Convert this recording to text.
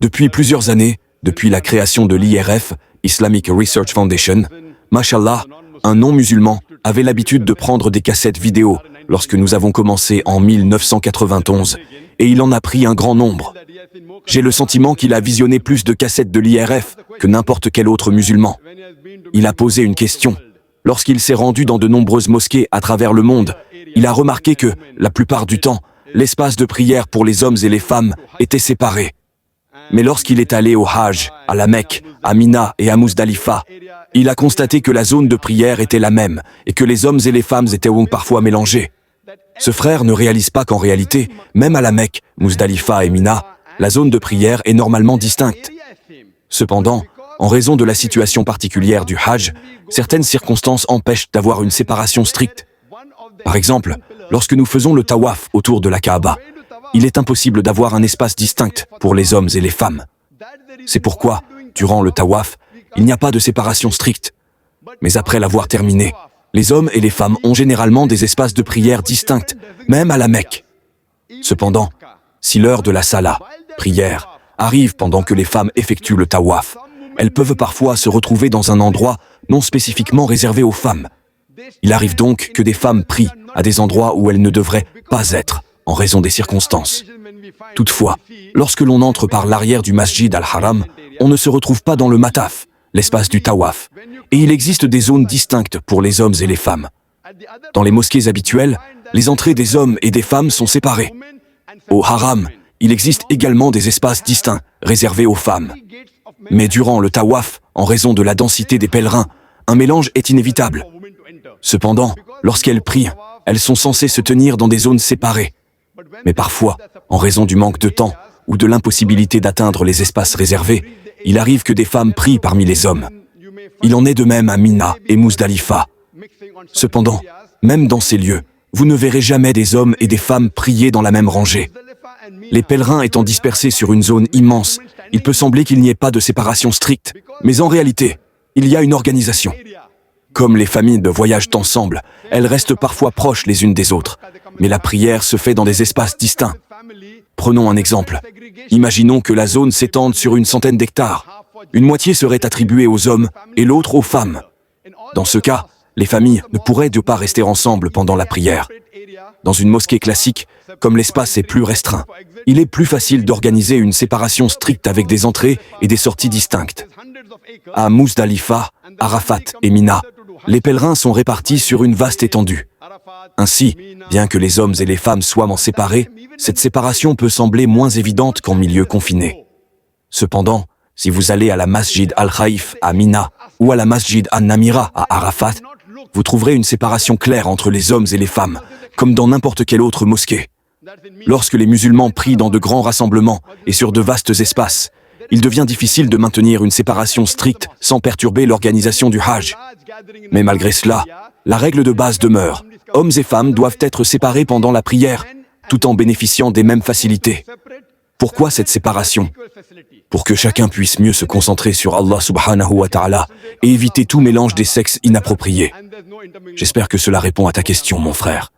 Depuis plusieurs années, depuis la création de l'IRF, Islamic Research Foundation, mashallah, un non-musulman avait l'habitude de prendre des cassettes vidéo lorsque nous avons commencé en 1991, et il en a pris un grand nombre. J'ai le sentiment qu'il a visionné plus de cassettes de l'IRF que n'importe quel autre musulman. Il a posé une question. Lorsqu'il s'est rendu dans de nombreuses mosquées à travers le monde, il a remarqué que, la plupart du temps, l'espace de prière pour les hommes et les femmes était séparé. Mais lorsqu'il est allé au Hajj, à la Mecque, à Mina et à Muzdalifa, il a constaté que la zone de prière était la même et que les hommes et les femmes étaient donc parfois mélangés. Ce frère ne réalise pas qu'en réalité, même à la Mecque, Muzdalifa et Mina, la zone de prière est normalement distincte. Cependant, en raison de la situation particulière du Hajj, certaines circonstances empêchent d'avoir une séparation stricte. Par exemple, lorsque nous faisons le tawaf autour de la Kaaba, il est impossible d'avoir un espace distinct pour les hommes et les femmes. C'est pourquoi, durant le tawaf, il n'y a pas de séparation stricte. Mais après l'avoir terminé, les hommes et les femmes ont généralement des espaces de prière distincts, même à la Mecque. Cependant, si l'heure de la salah, prière, arrive pendant que les femmes effectuent le tawaf, elles peuvent parfois se retrouver dans un endroit non spécifiquement réservé aux femmes. Il arrive donc que des femmes prient à des endroits où elles ne devraient pas être, en raison des circonstances. Toutefois, lorsque l'on entre par l'arrière du Masjid al-Haram, on ne se retrouve pas dans le mataf, l'espace du tawaf, et il existe des zones distinctes pour les hommes et les femmes. Dans les mosquées habituelles, les entrées des hommes et des femmes sont séparées. Au Haram, il existe également des espaces distincts, réservés aux femmes. Mais durant le tawaf, en raison de la densité des pèlerins, un mélange est inévitable. Cependant, lorsqu'elles prient, elles sont censées se tenir dans des zones séparées. Mais parfois, en raison du manque de temps ou de l'impossibilité d'atteindre les espaces réservés, il arrive que des femmes prient parmi les hommes. Il en est de même à Mina et Muzdalifa. Cependant, même dans ces lieux, vous ne verrez jamais des hommes et des femmes prier dans la même rangée. Les pèlerins étant dispersés sur une zone immense, il peut sembler qu'il n'y ait pas de séparation stricte, mais en réalité, il y a une organisation. Comme les familles voyagent ensemble, elles restent parfois proches les unes des autres, mais la prière se fait dans des espaces distincts. Prenons un exemple. Imaginons que la zone s'étende sur une centaine d'hectares. Une moitié serait attribuée aux hommes et l'autre aux femmes. Dans ce cas, les familles ne pourraient pas rester ensemble pendant la prière. Dans une mosquée classique, comme l'espace est plus restreint, il est plus facile d'organiser une séparation stricte avec des entrées et des sorties distinctes. À Muzdalifa, Arafat et Mina, les pèlerins sont répartis sur une vaste étendue. Ainsi, bien que les hommes et les femmes soient séparés, cette séparation peut sembler moins évidente qu'en milieu confiné. Cependant, si vous allez à la Masjid al-Khaif à Mina ou à la Masjid al-Namira à Arafat, vous trouverez une séparation claire entre les hommes et les femmes, comme dans n'importe quelle autre mosquée. Lorsque les musulmans prient dans de grands rassemblements et sur de vastes espaces, il devient difficile de maintenir une séparation stricte sans perturber l'organisation du Hajj. Mais malgré cela, la règle de base demeure. Hommes et femmes doivent être séparés pendant la prière, tout en bénéficiant des mêmes facilités. Pourquoi cette séparation? Pour que chacun puisse mieux se concentrer sur Allah subhanahu wa ta'ala et éviter tout mélange des sexes inappropriés. J'espère que cela répond à ta question, mon frère.